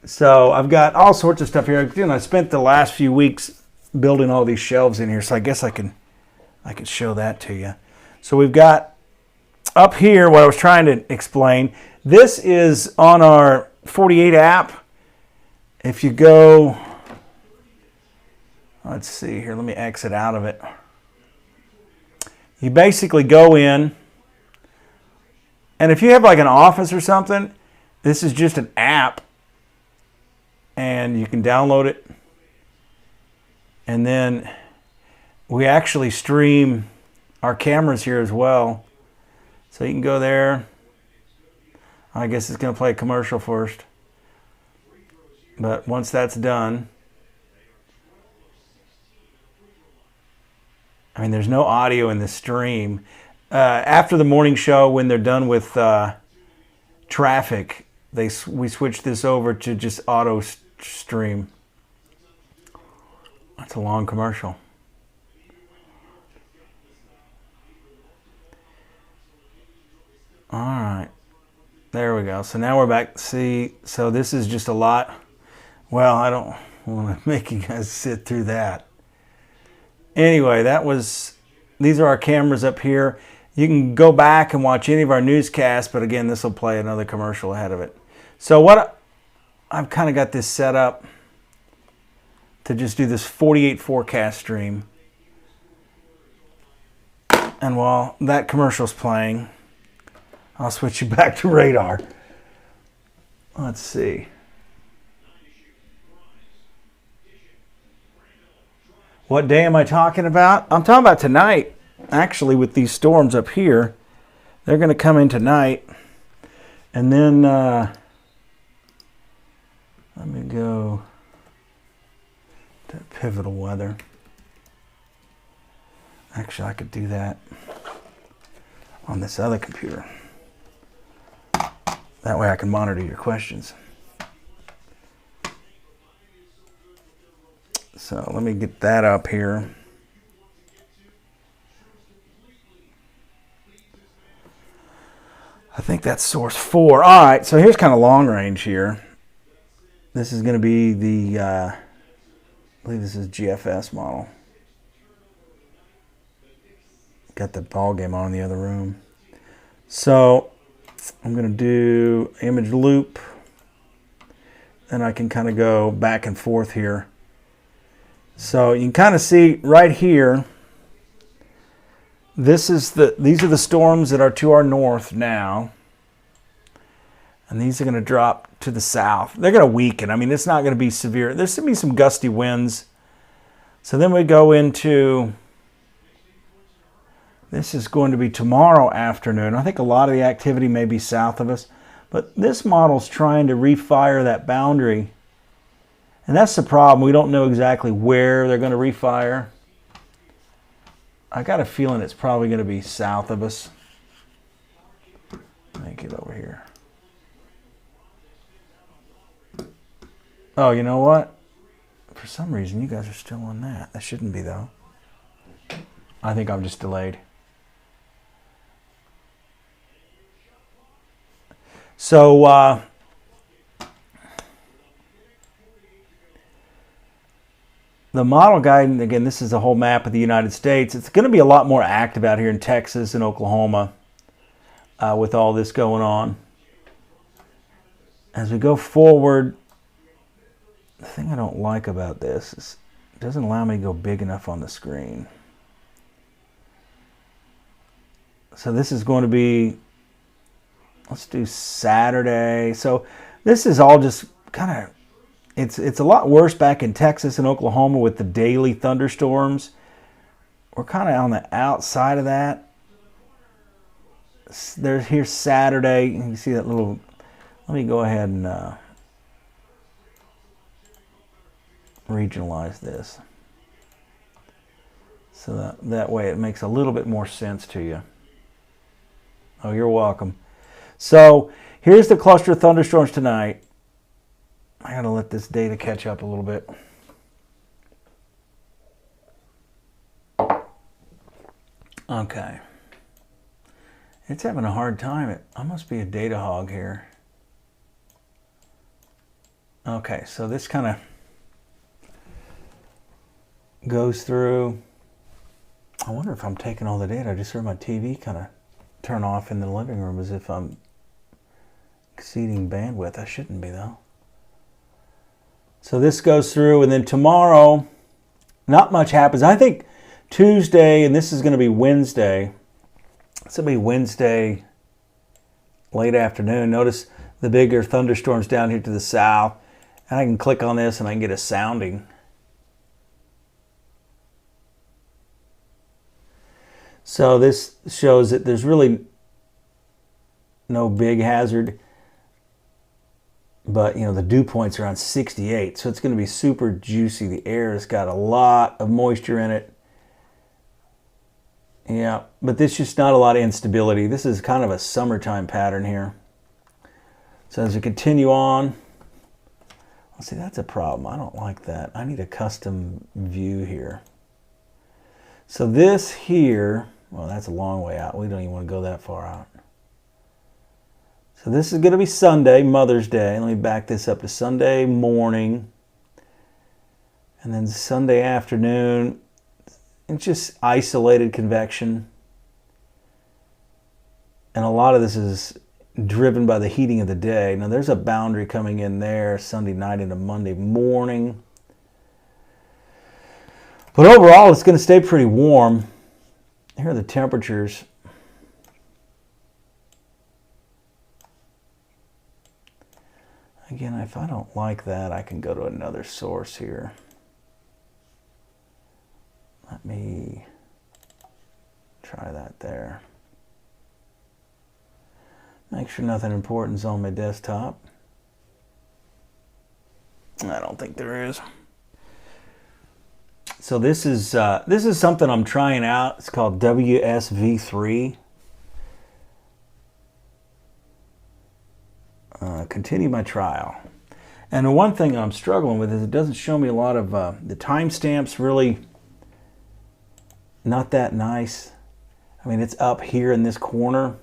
So I've got all sorts of stuff here. You know, I spent the last few weeks building all these shelves in here, so I guess I can show that to you. So we've got up here what I was trying to explain. This is on our 48 app. If you go, let's see here, let me exit out of it. You basically go in, and if you have like an office or something, this is just an app, and you can download it. And then we actually stream our cameras here as well. So you can go there. I guess it's going to play a commercial first. But once that's done, I mean, there's no audio in the stream. After the morning show, when they're done with traffic, we switch this over to just auto stream. That's a long commercial. All right, there we go. So now we're back. See, so this is just a lot. Well, I don't want to make you guys sit through that. Anyway, these are our cameras up here. You can go back and watch any of our newscasts, but again, this will play another commercial ahead of it. So what I've kind of got this set up to just do this 48 forecast stream. And while that commercial's playing, I'll switch you back to radar. Let's see. What day am I talking about? I'm talking about tonight. Actually, with these storms up here, they're going to come in tonight. And then, let me go to pivotal weather. Actually, I could do that on this other computer. That way I can monitor your questions. So let me get that up here. I think that's source 4. All right, so here's kind of long range here. This is going to be the, I believe this is GFS model. Got the ball game on in the other room. So I'm going to do image loop. And I can kind of go back and forth here. So you can kind of see right here, these are the storms that are to our north now. And these are going to drop to the south. They're going to weaken. I mean, it's not going to be severe. There's going to be some gusty winds. So then we go into, this is going to be tomorrow afternoon. I think a lot of the activity may be south of us. But this model's trying to refire that boundary. And that's the problem. We don't know exactly where they're going to refire. I got a feeling it's probably going to be south of us. Let me get over here. Oh, you know what? For some reason, you guys are still on that. That shouldn't be, though. I think I'm just delayed. So, the model guide, and again, this is a whole map of the United States. It's going to be a lot more active out here in Texas and Oklahoma with all this going on. As we go forward, the thing I don't like about this is it doesn't allow me to go big enough on the screen. So this is going to be, let's do Saturday. So this is all just kind of, it's a lot worse back in Texas and Oklahoma with the daily thunderstorms. We're kind of on the outside of that. Here's Saturday. You can see that little, let me go ahead and regionalize this. So that way it makes a little bit more sense to you. Oh, you're welcome. So here's the cluster of thunderstorms tonight. I gotta let this data catch up a little bit. Okay. It's having a hard time. I must be a data hog here. Okay, so this kind of goes through. I wonder if I'm taking all the data. I just heard my TV kind of turn off in the living room as if I'm exceeding bandwidth. I shouldn't be, though. So this goes through, and then tomorrow, not much happens. I think Tuesday, and this is going to be Wednesday. It's going to be Wednesday late afternoon. Notice the bigger thunderstorms down here to the south. And I can click on this and I can get a sounding. So this shows that there's really no big hazard. But, you know, the dew points are on 68. So it's going to be super juicy. The air has got a lot of moisture in it. Yeah, but there's just not a lot of instability. This is kind of a summertime pattern here. So as we continue on, well, see, that's a problem. I don't like that. I need a custom view here. So this here, well, that's a long way out. We don't even want to go that far out. So this is going to be Sunday, Mother's Day. Let me back this up to Sunday morning. And then Sunday afternoon, it's just isolated convection. And a lot of this is driven by the heating of the day. Now there's a boundary coming in there Sunday night into Monday morning. But overall, it's going to stay pretty warm. Here are the temperatures. Again, if I don't like that, I can go to another source here. Let me try that there. Make sure nothing important is on my desktop. I don't think there is. So this is something I'm trying out. It's called WSV3. Continue my trial. And the one thing I'm struggling with is it doesn't show me a lot of the timestamps. Really not that nice. I mean, it's up here in this corner.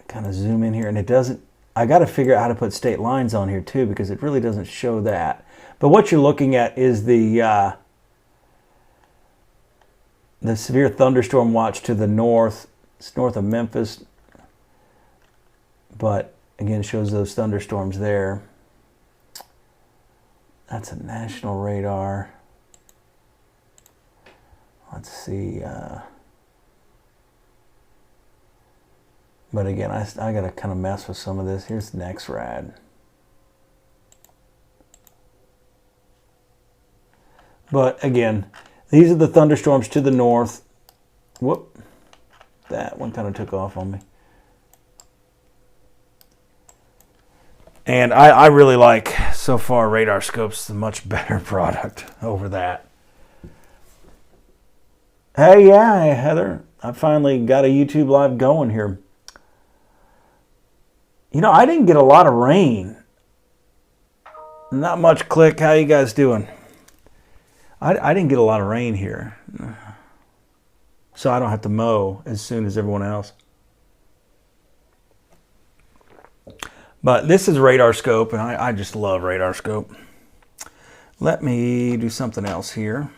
Kind of zoom in here, and it doesn't. I got to figure out how to put state lines on here too, because it really doesn't show that. But what you're looking at is the severe thunderstorm watch to the north. It's north of Memphis. But again, shows those thunderstorms there. That's a national radar. Let's see. But again, I got to kind of mess with some of this. Here's NEXRAD. But again, these are the thunderstorms to the north. Whoop. That one kind of took off on me. And I really like, so far, RadarScope's a much better product over that. Hey, yeah, Heather. I finally got a YouTube Live going here. You know, I didn't get a lot of rain. Not much click. How you guys doing? I didn't get a lot of rain here. So I don't have to mow as soon as everyone else. But this is RadarScope, and I just love RadarScope. Let me do something else here.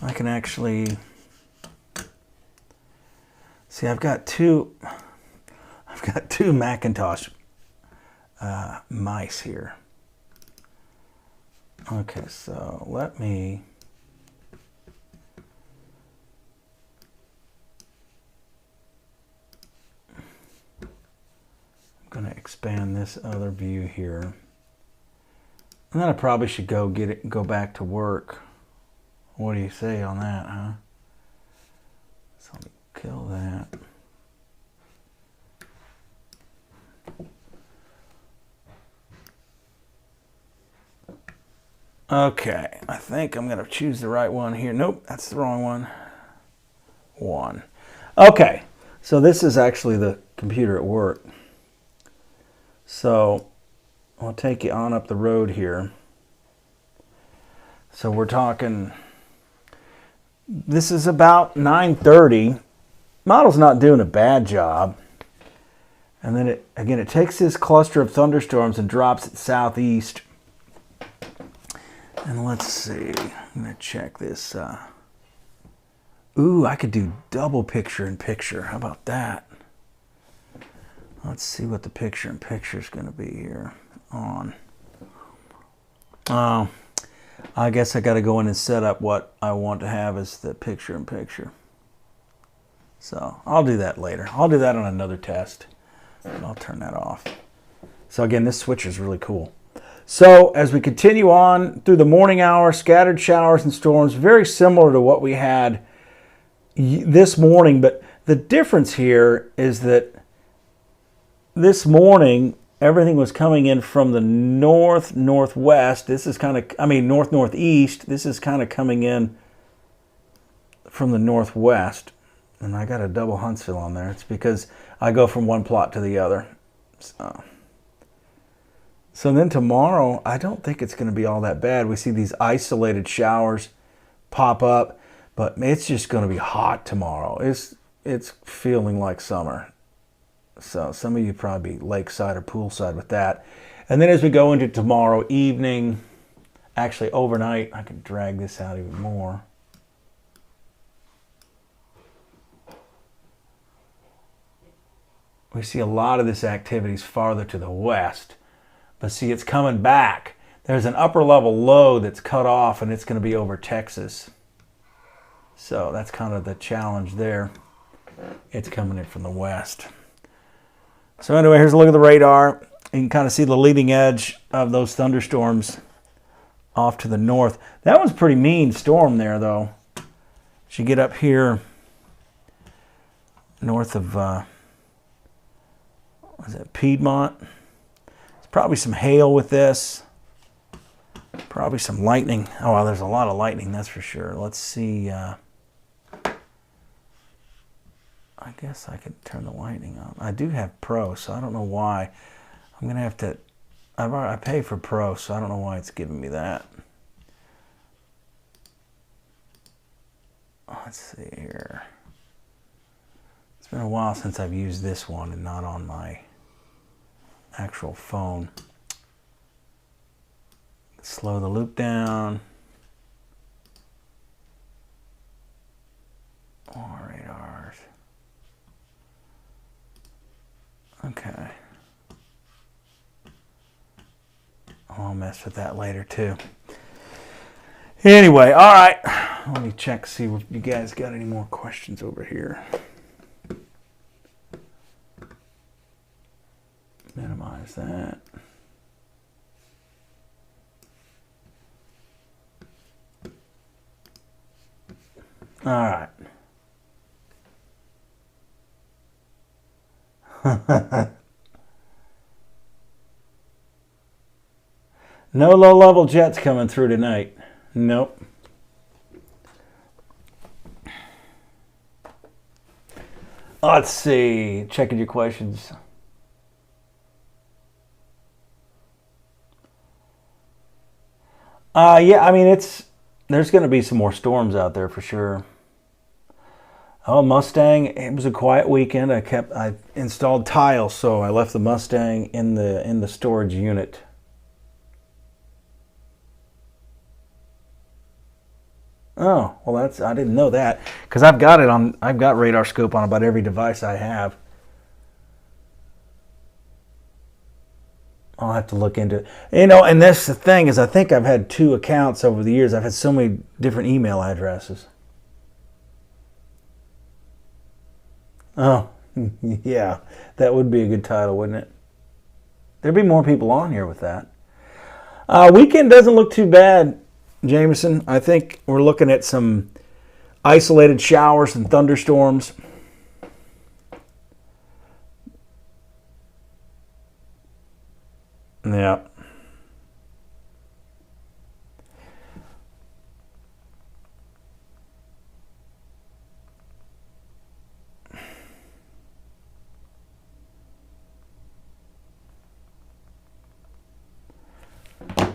I can actually see. I've got two Macintosh mice here. Okay, so let me. I'm going to expand this other view here. And then I probably should go back to work. What do you say on that, huh? So let me kill that. Okay, I think I'm going to choose the right one here. Nope, that's the wrong one. One. Okay, so this is actually the computer at work. So I'll take you on up the road here. So we're talking, this is about 9:30. Model's not doing a bad job. And then it takes this cluster of thunderstorms and drops it southeast. And let's see, I'm going to check this. Ooh, I could do double picture in picture. How about that? Let's see what the picture in picture is going to be here on. I guess I got to go in and set up what I want to have as the picture in picture. So I'll do that later. I'll do that on another test. And I'll turn that off. So again, this switcher is really cool. So as we continue on through the morning hour, scattered showers and storms, very similar to what we had this morning. But the difference here is that this morning, everything was coming in from the north-northwest. This is kind of, north-northeast. This is kind of coming in from the northwest. And I got a double Huntsville on there. It's because I go from one plot to the other. So then tomorrow, I don't think it's going to be all that bad. We see these isolated showers pop up, but it's just going to be hot tomorrow. It's feeling like summer. So some of you probably be lakeside or poolside with that. And then as we go into tomorrow evening, actually overnight, I can drag this out even more. We see a lot of this activity is farther to the west. But see, it's coming back. There's an upper level low that's cut off, and it's going to be over Texas. So that's kind of the challenge there. It's coming in from the west. So anyway, here's a look at the radar. You can kind of see the leading edge of those thunderstorms off to the north. That was a pretty mean storm there, though. As you get up here north of, was it Piedmont? There's probably some hail with this. Probably some lightning. Oh, well, there's a lot of lightning, that's for sure. Let's see. I guess I could turn the lightning on. I do have Pro, so I don't know why. I'm going to have to... I pay for Pro, so I don't know why it's giving me that. Let's see here. It's been a while since I've used this one and not on my actual phone. Slow the loop down. More radars. Okay. I'll mess with that later too. Anyway, all right. Let me check, see if you guys got any more questions over here. Minimize that. All right. No low-level jets coming through tonight. Nope. Let's see. Checking your questions. Yeah, I mean, there's going to be some more storms out there for sure. Oh, Mustang, it was a quiet weekend. I installed tiles, so I left the Mustang in the storage unit. Oh, well, I didn't know that, because I've got radar scope on about every device I have. I'll have to look into it. And that's the thing, is I think I've had 2 accounts over the years. I've had so many different email addresses. Oh, yeah, that would be a good title, wouldn't it? There'd be more people on here with that. Weekend doesn't look too bad, Jameson. I think we're looking at some isolated showers and thunderstorms. Yeah.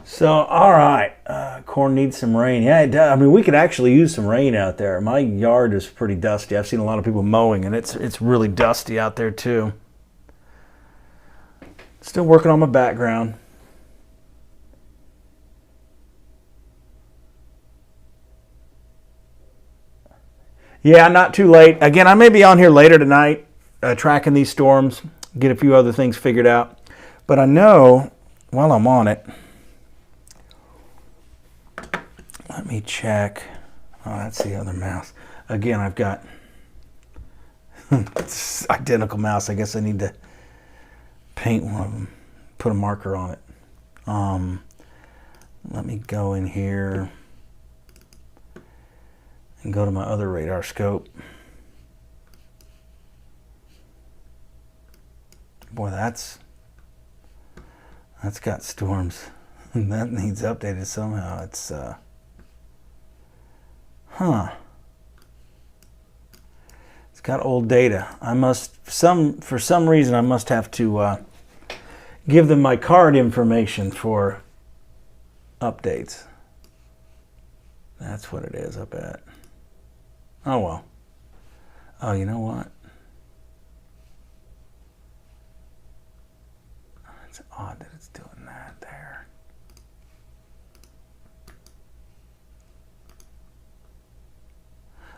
So, all right, corn needs some rain. Yeah, it does. I mean, we could actually use some rain out there. My yard is pretty dusty. I've seen a lot of people mowing, and it's really dusty out there too. Still working on my background. Yeah, not too late. Again, I may be on here later tonight tracking these storms, get a few other things figured out. But I know while I'm on it, let me check. Oh, that's the other mouse. Again, I've got it's identical mouse. I guess I need to paint one of them, put a marker on it. Let me go in here and go to my other radar scope. Boy, that's got storms. That needs updated somehow. It's It's got old data. I must for some reason I must have to give them my card information for updates. That's what it is, I bet. Oh well. Oh, you know what? It's odd that it's doing that there.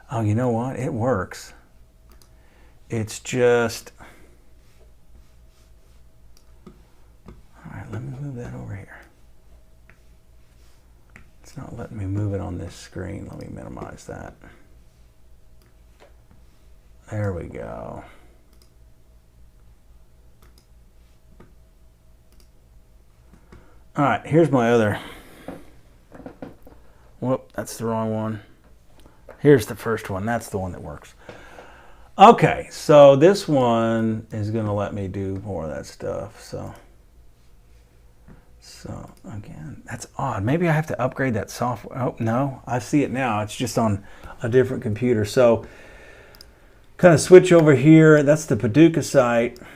Oh, you know what? It works. It's just... All right, let me move that over here. It's not letting me move it on this screen. Let me minimize that. There we go. All right, here's my other. Whoop, that's the wrong one. Here's the first one. That's the one that works. Okay, so this one is going to let me do more of that stuff. So again, that's odd. Maybe I have to upgrade that software. Oh, no, I see it now. It's just on a different computer. So kind of switch over here. That's the Paducah site. And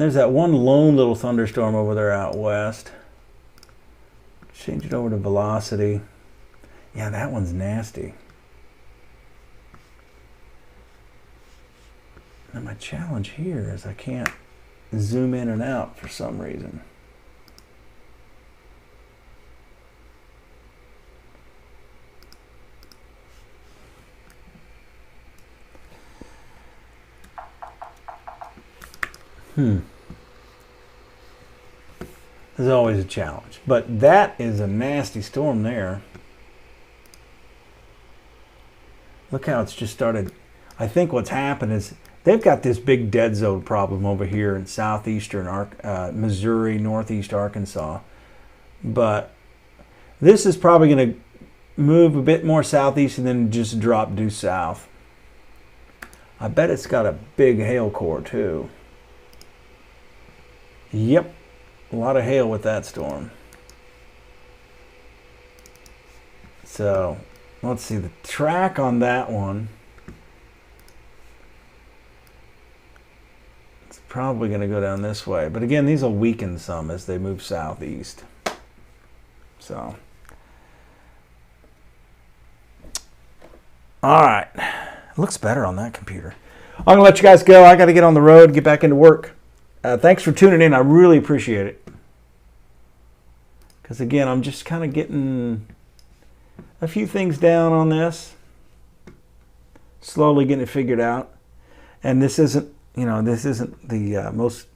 there's that one lone little thunderstorm over there out west. Change it over to velocity. Yeah, that one's nasty. And my challenge here is I can't zoom in and out for some reason. There's always a challenge. But that is a nasty storm there. Look how it's just started. I think what's happened is they've got this big dead zone problem over here in southeastern Missouri, northeast Arkansas. But this is probably going to move a bit more southeast and then just drop due south. I bet it's got a big hail core too. Yep, a lot of hail with that storm. So let's see the track on that one. It's probably going to go down this way. But again, these will weaken some as they move southeast. So, all right. It looks better on that computer. I'm going to let you guys go. I got to get on the road, get back into work. Thanks for tuning in. I really appreciate it. Because again, I'm just kind of getting a few things down on this. Slowly getting it figured out. And this isn't, this isn't the most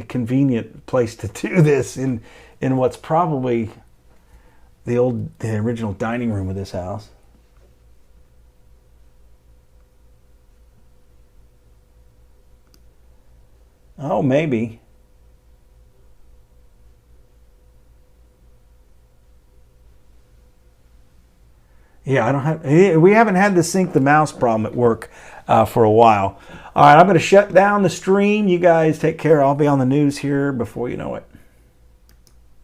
convenient place to do this in what's probably the original dining room of this house. Oh, maybe. Yeah, we haven't had the sync the mouse problem at work for a while. All right, I'm going to shut down the stream. You guys take care. I'll be on the news here before you know it.